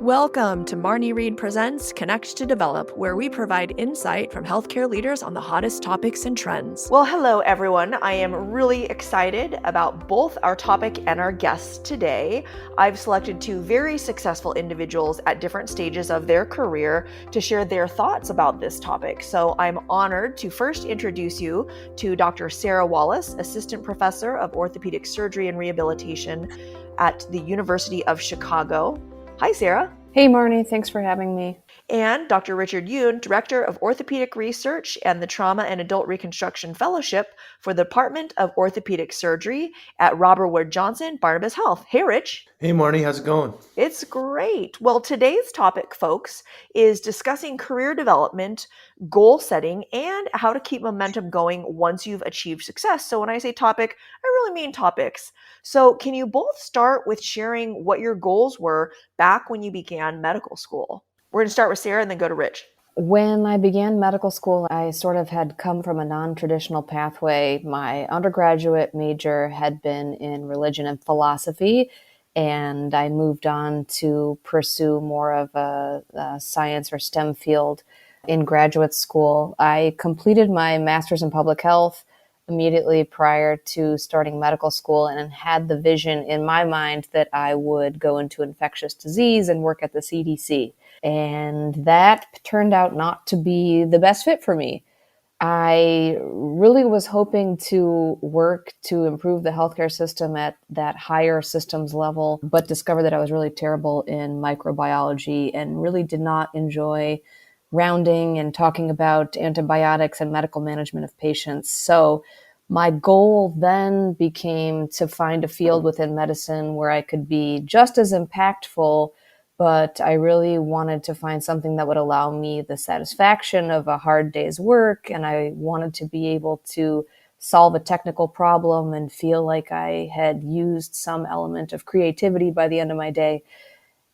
Welcome to Marney Reid Presents Connect to Develop, where we provide insight from healthcare leaders on the hottest topics and trends. Well, hello everyone. I am really excited about both our topic and our guests today. I've selected two very successful individuals at different stages of their career to share their thoughts about this topic. So I'm honored to first introduce you to Dr. Sara Wallace, Assistant Professor of Orthopedic Surgery and Rehabilitation at the University of Chicago. Hi, Sara. Hey, Marnie. Thanks for having me. And Dr. Richard Yoon, Director of Orthopedic Research and the Trauma and Adult Reconstruction Fellowship for the Department of Orthopedic Surgery at Robert Wood Johnson Barnabas Health. Hey, Rich. Hey, Marnie. How's it going? It's great. Well, today's topic, folks, is discussing career development, goal setting, and how to keep momentum going once you've achieved success. So when I say topic, I really mean topics. So can you both start with sharing what your goals were back when you began medical school? We're going to start with Sara and then go to Rich. When I began medical school, I sort of had come from a non-traditional pathway. My undergraduate major had been in religion and philosophy, and I moved on to pursue more of a science or STEM field in graduate school. I completed my master's in public health immediately prior to starting medical school and had the vision in my mind that I would go into infectious disease and work at the CDC. And that turned out not to be the best fit for me. I really was hoping to work to improve the healthcare system at that higher systems level, but discovered that I was really terrible in microbiology and really did not enjoy rounding and talking about antibiotics and medical management of patients. So my goal then became to find a field within medicine where I could be just as impactful, but I really wanted to find something that would allow me the satisfaction of a hard day's work, and I wanted to be able to solve a technical problem and feel like I had used some element of creativity by the end of my day.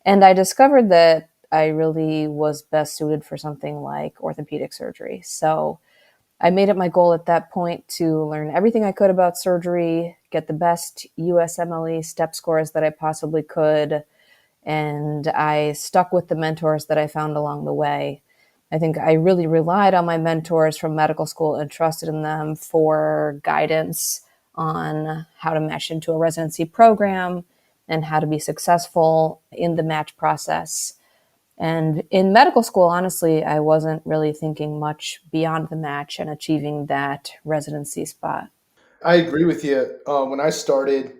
And I discovered that I really was best suited for something like orthopedic surgery. So I made it my goal at that point to learn everything I could about surgery, get the best USMLE step scores that I possibly could, and I stuck with the mentors that I found along the way. I think I really relied on my mentors from medical school and trusted in them for guidance on how to mesh into a residency program and how to be successful in the match process. And in medical school, honestly, I wasn't really thinking much beyond the match and achieving that residency spot. I agree with you. When I started,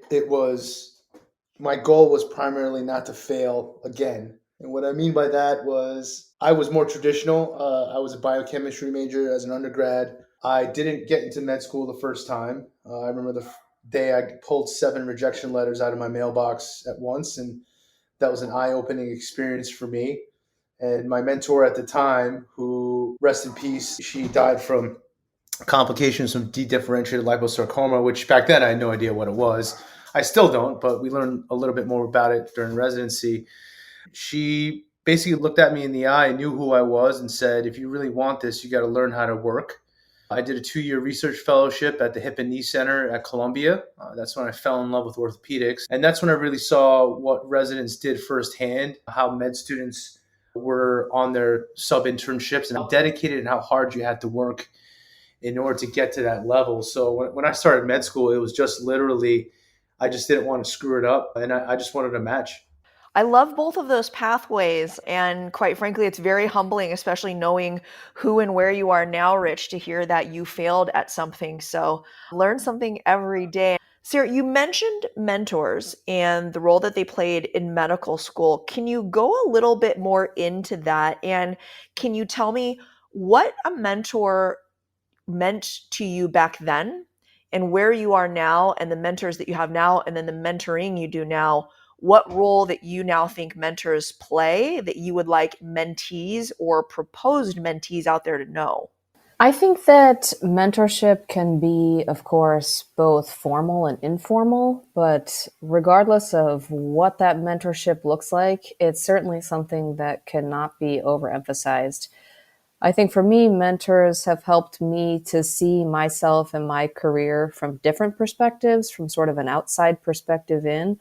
my goal was primarily not to fail again. And what I mean by that was I was more traditional. I was a biochemistry major as an undergrad. I didn't get into med school the first time. I remember the day I pulled 7 rejection letters out of my mailbox at once, and that was an eye-opening experience for me. And my mentor at the time, who, rest in peace, she died from complications from dedifferentiated liposarcoma, which back then I had no idea what it was. I still don't, but we learned a little bit more about it during residency. She basically looked at me in the eye, knew who I was, and said, if you really want this, you got to learn how to work. I did a 2-year research fellowship at the Hip and Knee Center at Columbia. That's when I fell in love with orthopedics. And that's when I really saw what residents did firsthand, how med students were on their sub-internships and how dedicated and how hard you had to work in order to get to that level. So when I started med school, it was just literally, I just didn't want to screw it up, and I just wanted a match. I love both of those pathways, and quite frankly, it's very humbling, especially knowing who and where you are now, Rich, to hear that you failed at something. So learn something every day. Sara, you mentioned mentors and the role that they played in medical school. Can you go a little bit more into that? And can you tell me what a mentor meant to you back then and where you are now and the mentors that you have now and then the mentoring you do now? What role that you now think mentors play that you would like mentees or proposed mentees out there to know? I think that mentorship can be, of course, both formal and informal, but regardless of what that mentorship looks like, it's certainly something that cannot be overemphasized. I think for me, mentors have helped me to see myself and my career from different perspectives, from sort of an outside perspective in,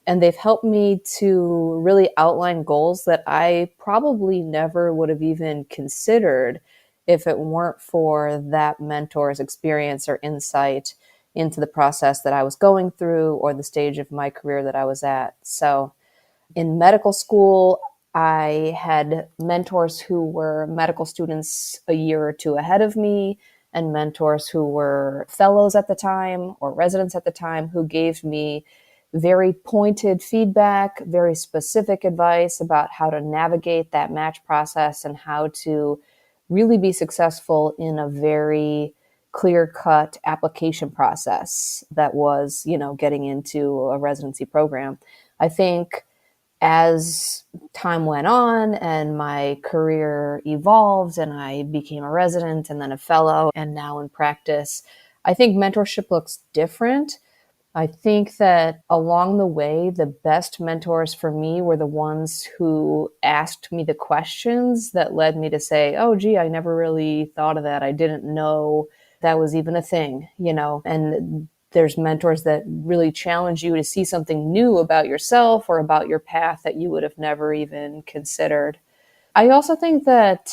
And they've helped me to really outline goals that I probably never would have even considered if it weren't for that mentor's experience or insight into the process that I was going through or the stage of my career that I was at. So in medical school, I had mentors who were medical students a year or two ahead of me, and mentors who were fellows at the time or residents at the time who gave me very pointed feedback, very specific advice about how to navigate that match process and how to really be successful in a very clear-cut application process that was, getting into a residency program. I think as time went on and my career evolved and I became a resident and then a fellow and now in practice, I think mentorship looks different. I think that along the way, the best mentors for me were the ones who asked me the questions that led me to say, oh, gee, I never really thought of that. I didn't know that was even a thing, and there's mentors that really challenge you to see something new about yourself or about your path that you would have never even considered. I also think that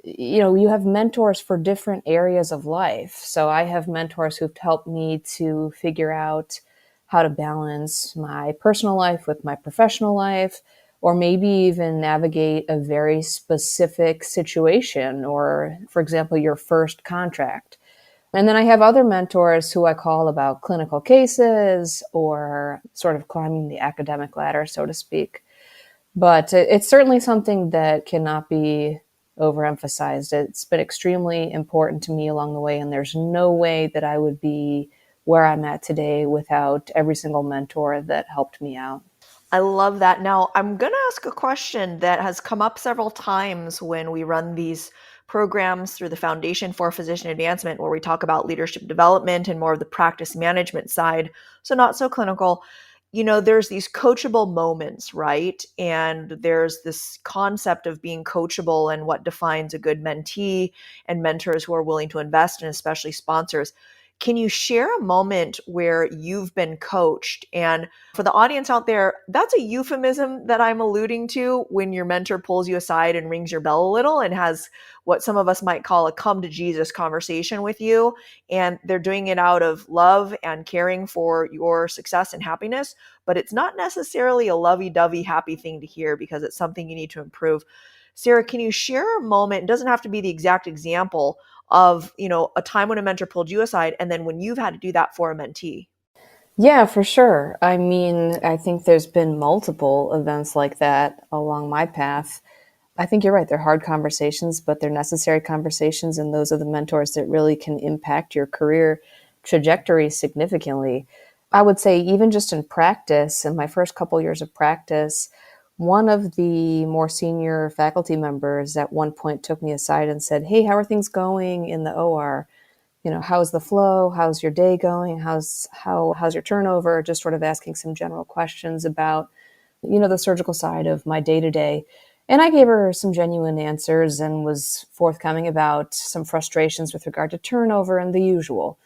you have mentors for different areas of life. So I have mentors who've helped me to figure out how to balance my personal life with my professional life, or maybe even navigate a very specific situation, or, for example, your first contract. And then I have other mentors who I call about clinical cases or sort of climbing the academic ladder, so to speak. But it's certainly something that cannot be overemphasized. It's been extremely important to me along the way, and there's no way that I would be where I'm at today without every single mentor that helped me out. I love that. Now, I'm going to ask a question that has come up several times when we run these programs through the Foundation for Physician Advancement, where we talk about leadership development and more of the practice management side, so not so clinical. There's these coachable moments, right? And there's this concept of being coachable and what defines a good mentee and mentors who are willing to invest, and especially sponsors. Can you share a moment where you've been coached? And for the audience out there, that's a euphemism that I'm alluding to when your mentor pulls you aside and rings your bell a little and has what some of us might call a come to Jesus conversation with you. And they're doing it out of love and caring for your success and happiness. But it's not necessarily a lovey-dovey happy thing to hear because it's something you need to improve. Sara, can you share a moment? It doesn't have to be the exact example of, a time when a mentor pulled you aside and then when you've had to do that for a mentee. Yeah, for sure. I mean, I think there's been multiple events like that along my path. I think you're right. They're hard conversations, but they're necessary conversations. And those are the mentors that really can impact your career trajectory significantly. I would say even just in practice, in my first couple years of practice, one of the more senior faculty members at one point took me aside and said, hey, how are things going in the OR? How's the flow? How's your day going? How's your turnover? Just sort of asking some general questions about, the surgical side of my day to day. And I gave her some genuine answers and was forthcoming about some frustrations with regard to turnover and the usual.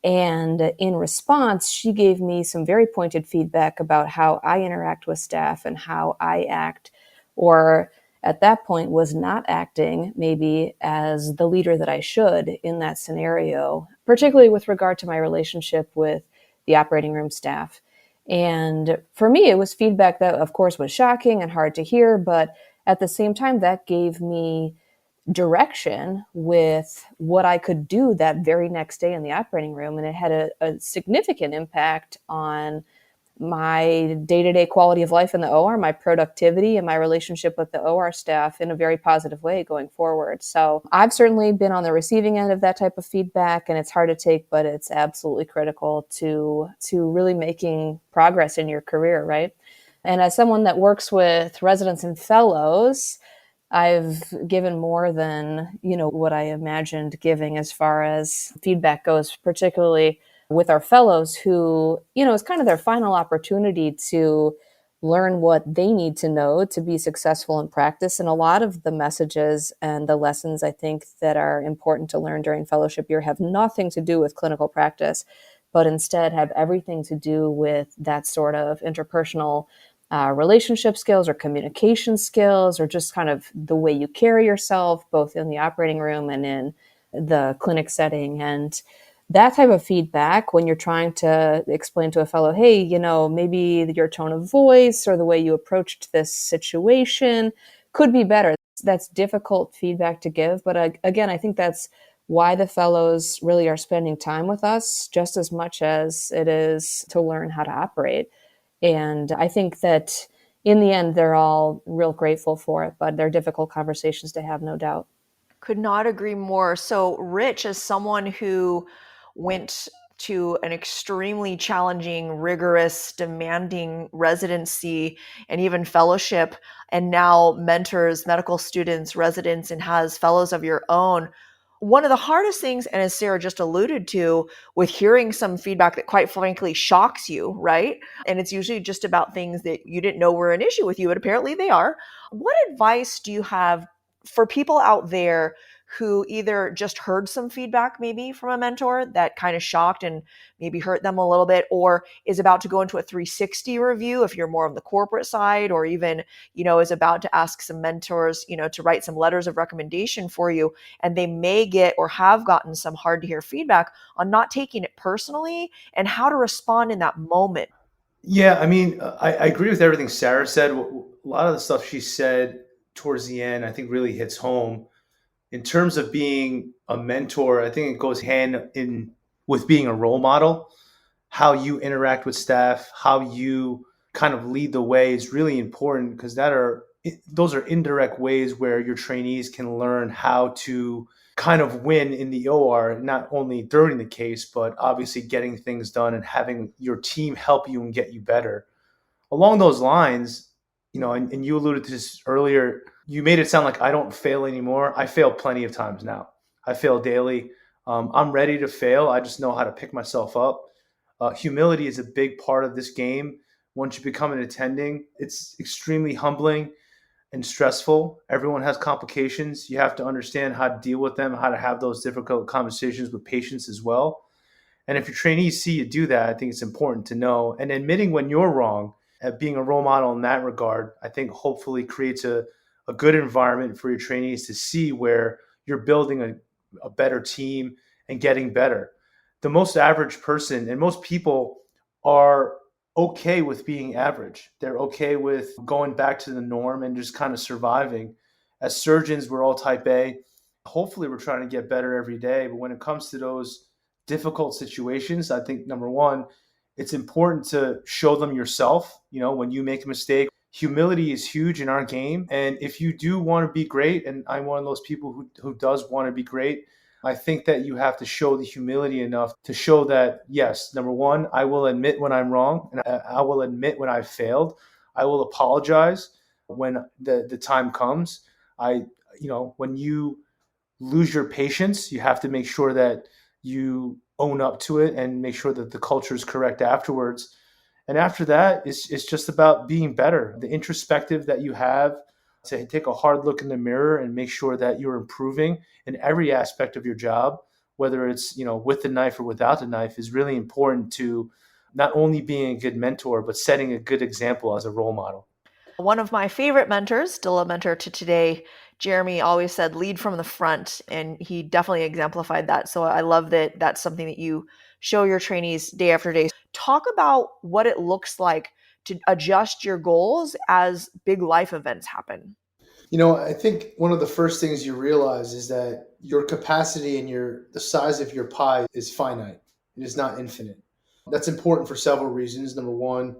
And in response, she gave me some very pointed feedback about how I interact with staff and how I act, or at that point was not acting maybe as the leader that I should in that scenario, particularly with regard to my relationship with the operating room staff. And for me, it was feedback that, of course, was shocking and hard to hear, but at the same time, that gave me direction with what I could do that very next day in the operating room. And it had a significant impact on my day-to-day quality of life in the OR, my productivity, and my relationship with the OR staff in a very positive way going forward. So I've certainly been on the receiving end of that type of feedback, and it's hard to take, but it's absolutely critical to really making progress in your career, right? And as someone that works with residents and fellows, I've given more than, what I imagined giving as far as feedback goes, particularly with our fellows who, it's kind of their final opportunity to learn what they need to know to be successful in practice. And a lot of the messages and the lessons I think that are important to learn during fellowship year have nothing to do with clinical practice. but instead have everything to do with that sort of interpersonal relationship skills or communication skills, or just kind of the way you carry yourself, both in the operating room and in the clinic setting. And that type of feedback, when you're trying to explain to a fellow, hey, maybe your tone of voice or the way you approached this situation could be better. That's difficult feedback to give. But again, I think that's why the fellows really are spending time with us just as much as it is to learn how to operate. And I think that in the end, they're all real grateful for it, but they're difficult conversations to have, no doubt. Could not agree more. So, Rich, as someone who went to an extremely challenging, rigorous, demanding residency and even fellowship, and now mentors medical students, residents, and has fellows of your own, one of the hardest things, and as Sarah just alluded to, with hearing some feedback that quite frankly shocks you, right? And it's usually just about things that you didn't know were an issue with you, but apparently they are. What advice do you have for people out there who either just heard some feedback maybe from a mentor that kind of shocked and maybe hurt them a little bit, or is about to go into a 360 review if you're more on the corporate side, or even, is about to ask some mentors, to write some letters of recommendation for you, and they may get or have gotten some hard to hear feedback on not taking it personally and how to respond in that moment? Yeah, I mean, I agree with everything Sarah said. A lot of the stuff she said towards the end, I think, really hits home. In terms of being a mentor, I think it goes hand in with being a role model. How you interact with staff, how you kind of lead the way is really important, because those are indirect ways where your trainees can learn how to kind of win in the OR, not only during the case, but obviously getting things done and having your team help you and get you better. Along those lines, and you alluded to this earlier, you made it sound like I don't fail anymore. I fail plenty of times now. I fail daily. I'm ready to fail. I just know how to pick myself up. Humility is a big part of this game. Once you become an attending, it's extremely humbling and stressful. Everyone has complications. You have to understand how to deal with them, how to have those difficult conversations with patients as well. And if your trainees see you do that, I think it's important to know. And admitting when you're wrong, being a role model in that regard, I think hopefully creates a good environment for your trainees to see where you're building a better team and getting better. The most average person, and most people are okay with being average. They're okay with going back to the norm and just kind of surviving. As surgeons, we're all type A. Hopefully, we're trying to get better every day. But when it comes to those difficult situations, I think number one, it's important to show them yourself. When you make a mistake, humility is huge in our game. And if you do want to be great, and I'm one of those people who does want to be great, I think that you have to show the humility enough to show that, yes, number one, I will admit when I'm wrong, and I will admit when I've failed. I will apologize when the time comes. When you lose your patience, you have to make sure that you own up to it and make sure that the culture is correct afterwards. And after that, it's just about being better. The introspective that you have to take a hard look in the mirror and make sure that you're improving in every aspect of your job, whether it's, with the knife or without the knife, is really important to not only being a good mentor, but setting a good example as a role model. One of my favorite mentors, still a mentor to today, Jeremy, always said, lead from the front. And he definitely exemplified that. So I love that that's something that you show your trainees day after day. Talk about what it looks like to adjust your goals as big life events happen. I think one of the first things you realize is that your capacity and the size of your pie is finite. It is not infinite. That's important for several reasons. Number one,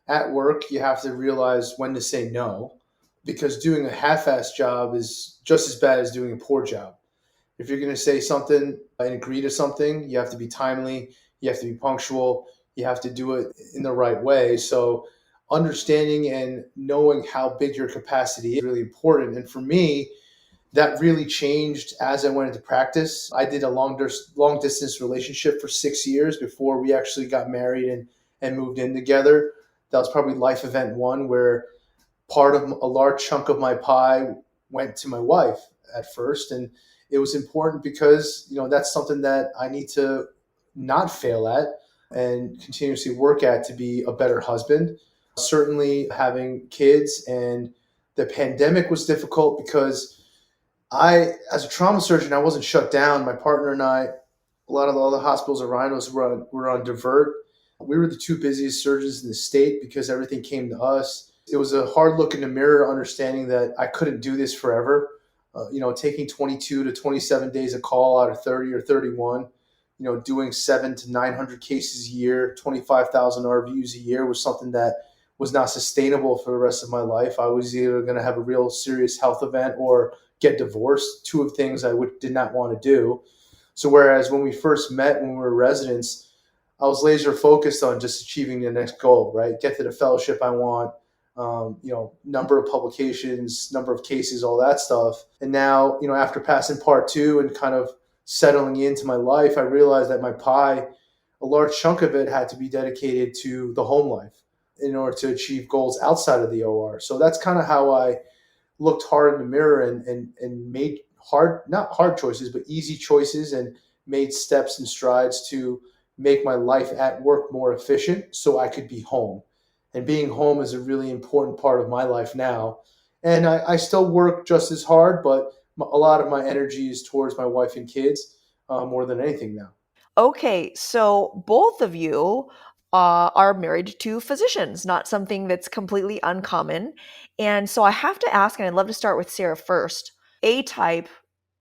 at work, you have to realize when to say no, because doing a half-assed job is just as bad as doing a poor job. If you're going to say something and agree to something, you have to be timely, you have to be punctual, you have to do it in the right way. So understanding and knowing how big your capacity is really important. And for me, that really changed as I went into practice. I did a long distance relationship for 6 years before we actually got married and moved in together. That was probably life event one, where part of a large chunk of my pie went to my wife at first. And it was important because, that's something that I need to not fail at. and continuously work at to be a better husband. Certainly having kids, and the pandemic was difficult because as a trauma surgeon, I wasn't shut down. My partner and I, a lot of the other hospitals around us were on divert. We were the two busiest surgeons in the state because everything came to us. It was a hard look in the mirror, understanding that I couldn't do this forever. Taking 22 to 27 days a call out of 30 or 31, doing 700 to 900 cases a year, 25,000 RVUs a year was something that was not sustainable for the rest of my life. I was either going to have a real serious health event or get divorced, two of things I did not want to do. So whereas when we first met, when we were residents, I was laser focused on just achieving the next goal, right? Get to the fellowship I want, number of publications, number of cases, all that stuff. And now, after passing part two and kind of settling into my life, I realized that my pie, a large chunk of it had to be dedicated to the home life in order to achieve goals outside of the OR. So that's kind of how I looked hard in the mirror and made not hard choices, but easy choices, and made steps and strides to make my life at work more efficient so I could be home. And being home is a really important part of my life now. And I still work just as hard, but a lot of my energy is towards my wife and kids more than anything now. Okay, so both of you are married to physicians, not something that's completely uncommon. And so I have to ask, and I'd love to start with Sarah first. A type,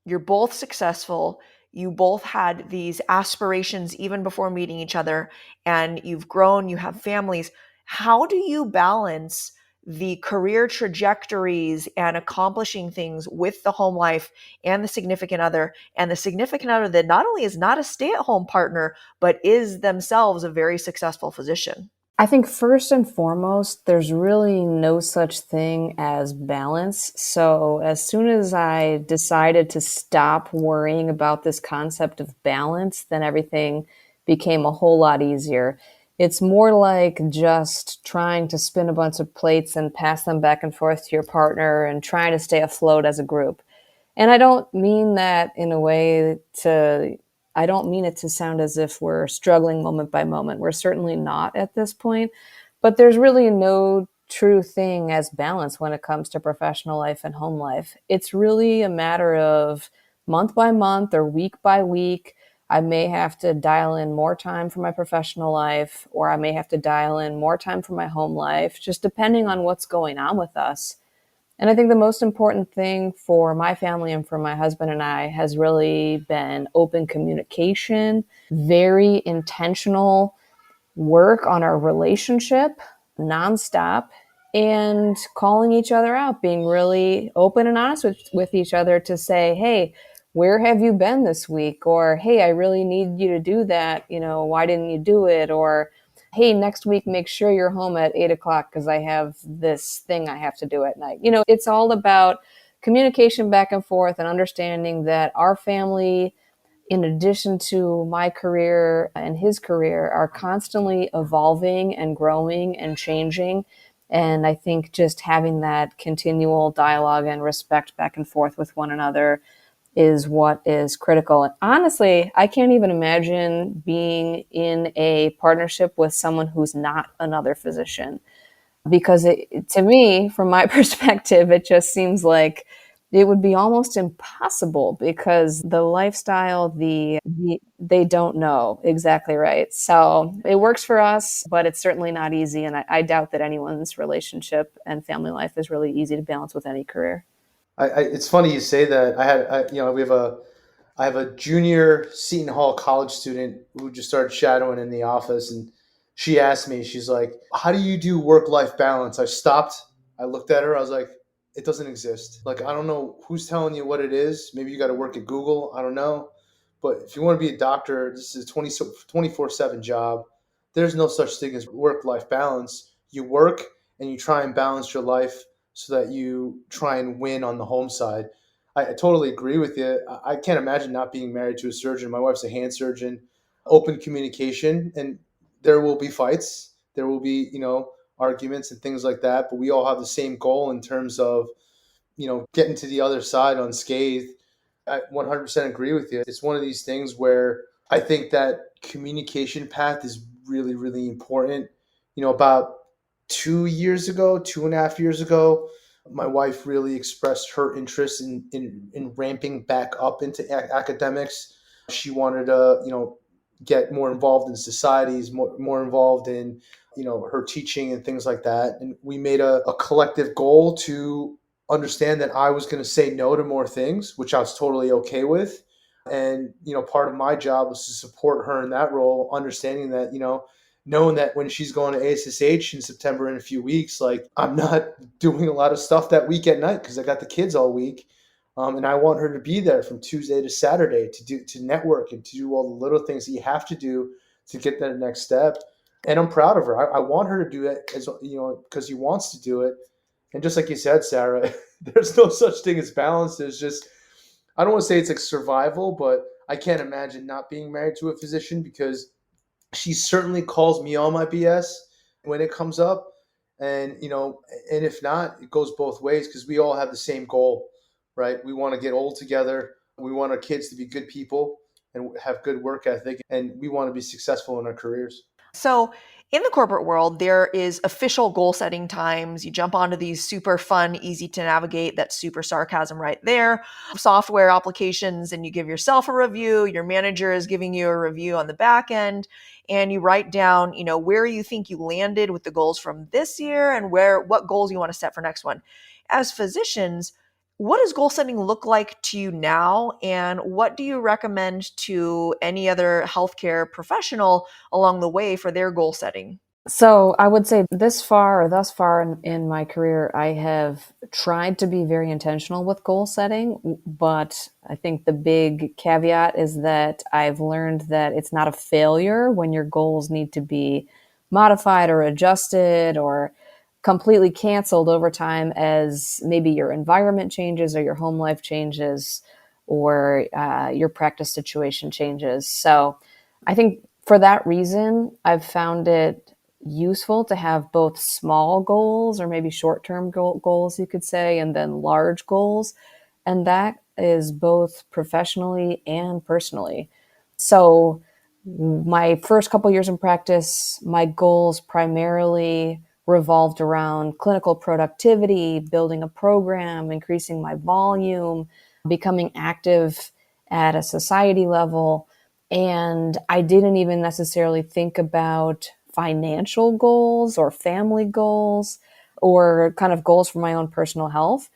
you're both successful. You both had these aspirations even before meeting each other, and you've grown, you have families. How do you balance the career trajectories and accomplishing things with the home life and the significant other, and the significant other that not only is not a stay-at-home partner, but is themselves a very successful physician? I think first and foremost, there's really no such thing as balance. So as soon as I decided to stop worrying about this concept of balance, then everything became a whole lot easier. It's more like just trying to spin a bunch of plates and pass them back and forth to your partner and trying to stay afloat as a group. And I don't mean that in a way I don't mean it to sound as if we're struggling moment by moment. We're certainly not at this point, but there's really no true thing as balance when it comes to professional life and home life. It's really a matter of month by month or week by week. I may have to dial in more time for my professional life, or I may have to dial in more time for my home life, just depending on what's going on with us. And I think the most important thing for my family and for my husband and I has really been open communication, very intentional work on our relationship nonstop, and calling each other out, being really open and honest with each other to say, hey, where have you been this week? Or, hey, I really need you to do that. Why didn't you do it? Or, hey, next week, make sure you're home at 8 o'clock because I have this thing I have to do at night. It's all about communication back and forth and understanding that our family, in addition to my career and his career, are constantly evolving and growing and changing. And I think just having that continual dialogue and respect back and forth with one another is what is critical. And honestly, I can't even imagine being in a partnership with someone who's not another physician, because to me, from my perspective, it just seems like it would be almost impossible because the lifestyle, they don't know. Exactly right. So it works for us, but it's certainly not easy. And I doubt that anyone's relationship and family life is really easy to balance with any career. It's funny you say that. I have a junior Seton Hall college student who just started shadowing in the office, and she asked me, she's like, "How do you do work-life balance?" I stopped. I looked at her. I was like, "It doesn't exist. Like, I don't know who's telling you what it is. Maybe you got to work at Google. I don't know. But if you want to be a doctor, this is a 24/7 job. There's no such thing as work-life balance. You work and you try and balance your life so that you try and win on the home side." I totally agree with you. I can't imagine not being married to a surgeon. My wife's a hand surgeon. Open communication, and there will be fights. There will be, arguments and things like that. But we all have the same goal in terms of, getting to the other side unscathed. I 100% agree with you. It's one of these things where I think that communication path is really, really important. About 2.5 years ago, my wife really expressed her interest in ramping back up into academics. She wanted to, get more involved in societies, more involved in, her teaching and things like that. And we made a collective goal to understand that I was going to say no to more things, which I was totally okay with. And, part of my job was to support her in that role, understanding that, knowing that when she's going to ASSH in September in a few weeks, like I'm not doing a lot of stuff that week at night because I got the kids all week. And I want her to be there from Tuesday to Saturday to network and to do all the little things that you have to do to get that next step. And I'm proud of her. I want her to do it because she wants to do it. And just like you said, Sarah, there's no such thing as balance. There's just, I don't want to say it's like survival, but I can't imagine not being married to a physician because she certainly calls me on my BS when it comes up. And, and if not, it goes both ways because we all have the same goal, right? We want to get old together. We want our kids to be good people and have good work ethic. And we want to be successful in our careers. So, in the corporate world, there is official goal setting times. You jump onto these super fun, easy to navigate, that's super sarcasm right there, software applications, and you give yourself a review. Your manager is giving you a review on the back end, and you write down, where you think you landed with the goals from this year and what goals you want to set for next one. As physicians, what does goal setting look like to you now? And what do you recommend to any other healthcare professional along the way for their goal setting? So I would say thus far in my career, I have tried to be very intentional with goal setting, but I think the big caveat is that I've learned that it's not a failure when your goals need to be modified or adjusted or completely canceled over time as maybe your environment changes or your home life changes or your practice situation changes. So I think for that reason, I've found it useful to have both small goals or maybe short-term goals, you could say, and then large goals. And that is both professionally and personally. So my first couple years in practice, my goals primarily revolved around clinical productivity, building a program, increasing my volume, becoming active at a society level. And I didn't even necessarily think about financial goals or family goals or kind of goals for my own personal health.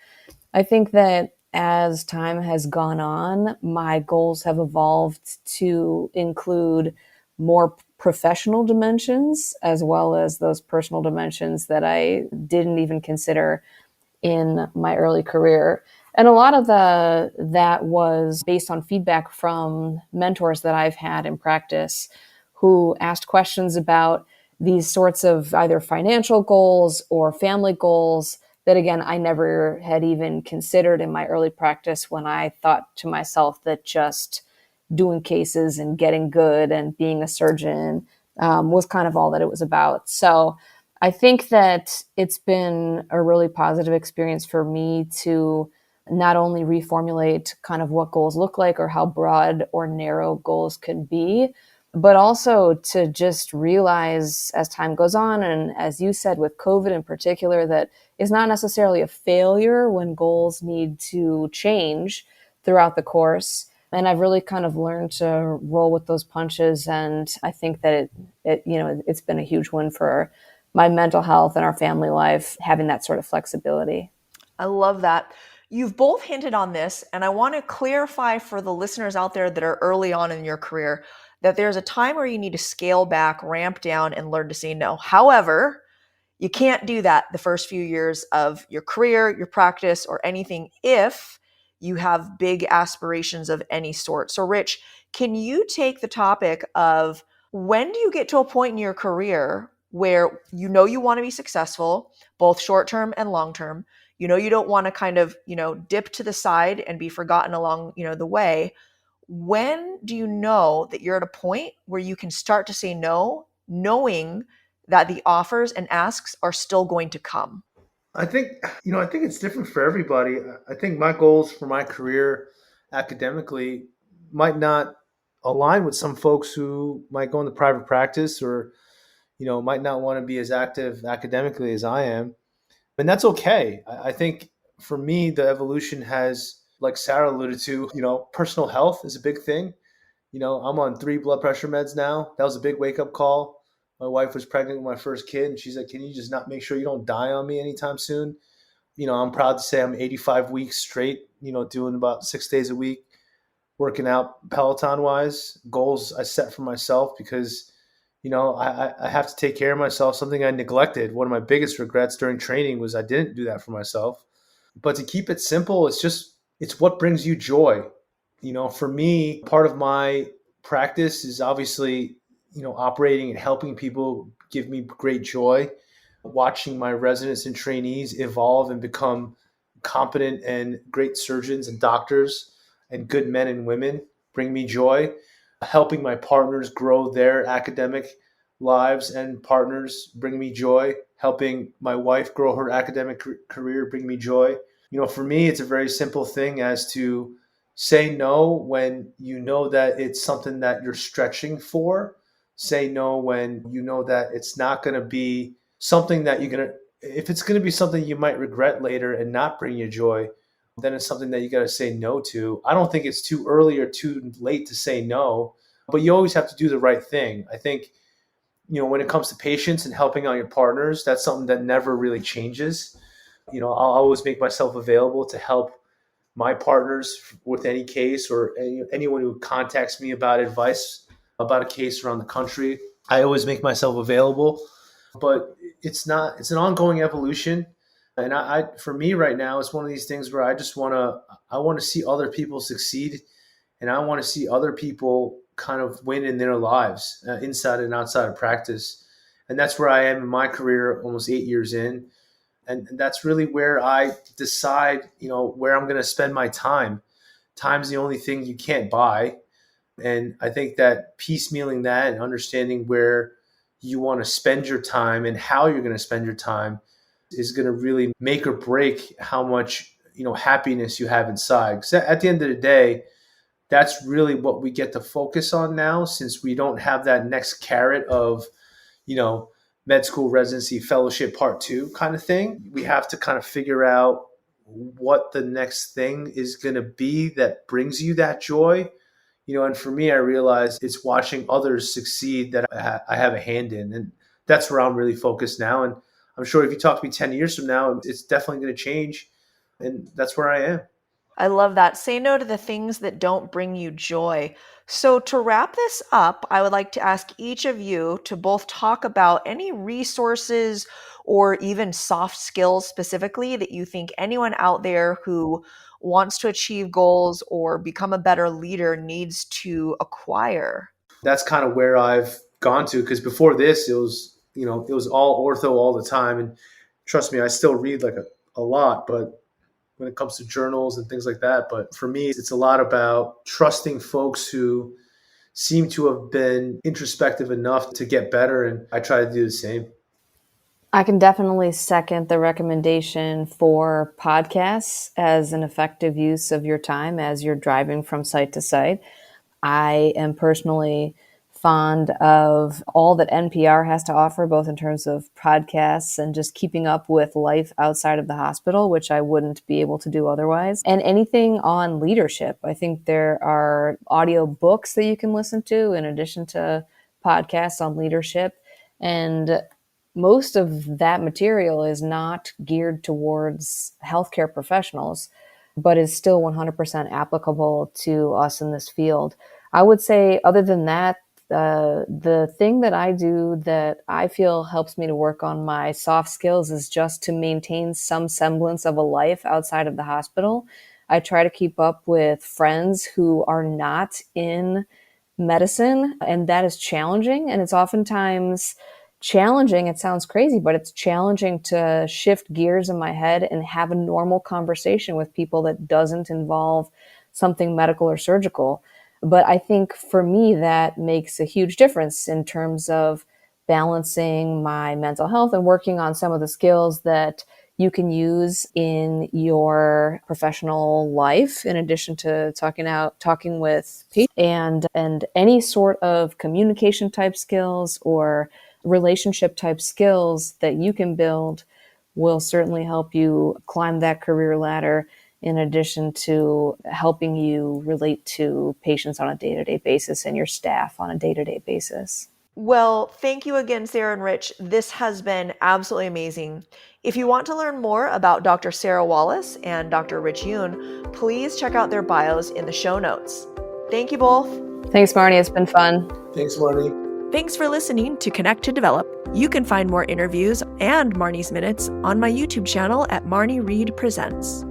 I think that as time has gone on, my goals have evolved to include more professional dimensions as well as those personal dimensions that I didn't even consider in my early career. And a lot of that was based on feedback from mentors that I've had in practice who asked questions about these sorts of either financial goals or family goals that, again, I never had even considered in my early practice when I thought to myself that just doing cases and getting good and being a surgeon was kind of all that it was about. So I think that it's been a really positive experience for me to not only reformulate kind of what goals look like or how broad or narrow goals can be, but also to just realize as time goes on, and as you said with COVID in particular, that it's not necessarily a failure when goals need to change throughout the course. And I've really kind of learned to roll with those punches. And I think that it's been a huge win for my mental health and our family life, having that sort of flexibility. I love that. You've both hinted on this, and I want to clarify for the listeners out there that are early on in your career that there's a time where you need to scale back, ramp down, and learn to say no. However, you can't do that the first few years of your career, your practice, or anything if you have big aspirations of any sort. So, Rich, can you take the topic of when do you get to a point in your career where you want to be successful, both short term and long term? You don't want to kind of, dip to the side and be forgotten along, the way. When do you know that you're at a point where you can start to say no, knowing that the offers and asks are still going to come? I think, I think it's different for everybody. I think my goals for my career academically might not align with some folks who might go into private practice or might not want to be as active academically as I am. And that's okay. I think for me, the evolution has, like Sarah alluded to, personal health is a big thing. I'm on 3 blood pressure meds now. That was a big wake up call. My wife was pregnant with my first kid, and she's like, "Can you just not make sure you don't die on me anytime soon?" I'm proud to say I'm 85 weeks straight, doing about 6 days a week, working out Peloton wise, goals I set for myself because, I have to take care of myself, something I neglected. One of my biggest regrets during training was I didn't do that for myself. But to keep it simple, it's what brings you joy. For me, part of my practice is obviously, operating and helping people give me great joy. Watching my residents and trainees evolve and become competent and great surgeons and doctors and good men and women bring me joy. Helping my partners grow their academic lives and partners bring me joy. Helping my wife grow her academic career bring me joy. For me, it's a very simple thing as to say no when you know that it's something that you're stretching for. Say no when you know that it's not going to be something that if it's going to be something you might regret later and not bring you joy, then it's something that you got to say no to. I don't think it's too early or too late to say no, but you always have to do the right thing. I think, when it comes to patients and helping out your partners, that's something that never really changes. I'll always make myself available to help my partners with any case or anyone who contacts me about advice about a case around the country. I always make myself available, but it's an ongoing evolution. And for me right now, it's one of these things where I want to see other people succeed, and I want to see other people kind of win in their lives, inside and outside of practice. And that's where I am in my career, almost 8 years in. And that's really where I decide, where I'm going to spend my time. Time's the only thing you can't buy. And I think that piecemealing that and understanding where you want to spend your time and how you're going to spend your time is going to really make or break how much, happiness you have inside. Because at the end of the day, that's really what we get to focus on now, since we don't have that next carrot of, med school residency fellowship part 2 kind of thing. We have to kind of figure out what the next thing is going to be that brings you that joy. And for me, I realized it's watching others succeed that I have a hand in. And that's where I'm really focused now. And I'm sure if you talk to me 10 years from now, it's definitely going to change. And that's where I am. I love that. Say no to the things that don't bring you joy. So, to wrap this up, I would like to ask each of you to both talk about any resources or even soft skills specifically that you think anyone out there who wants to achieve goals or become a better leader needs to acquire. That's kind of where I've gone to, because before this, it was, it was all ortho all the time. And trust me, I still read like a lot, but when it comes to journals and things like that. But for me, it's a lot about trusting folks who seem to have been introspective enough to get better. And I try to do the same. I can definitely second the recommendation for podcasts as an effective use of your time as you're driving from site to site. I am personally fond of all that NPR has to offer, both in terms of podcasts and just keeping up with life outside of the hospital, which I wouldn't be able to do otherwise. And anything on leadership. I think there are audio books that you can listen to in addition to podcasts on leadership. And most of that material is not geared towards healthcare professionals, but is still 100% applicable to us in this field. I would say, other than that, the thing that I do that I feel helps me to work on my soft skills is just to maintain some semblance of a life outside of the hospital. I try to keep up with friends who are not in medicine, and that is challenging. And it's oftentimes challenging. It sounds crazy, but it's challenging to shift gears in my head and have a normal conversation with people that doesn't involve something medical or surgical. But I think for me, that makes a huge difference in terms of balancing my mental health and working on some of the skills that you can use in your professional life, in addition to talking with patients and any sort of communication type skills or relationship type skills that you can build will certainly help you climb that career ladder, in addition to helping you relate to patients on a day-to-day basis and your staff on a day-to-day basis. Well, thank you again, Sarah and Rich. This has been absolutely amazing. If you want to learn more about Dr. Sara Wallace and Dr. Rich Yoon, please check out their bios in the show notes. Thank you both. Thanks, Marnie. It's been fun. Thanks, Marnie. Thanks for listening to Connect to Develop. You can find more interviews and Marnie's Minutes on my YouTube channel at Marney Reid Presents.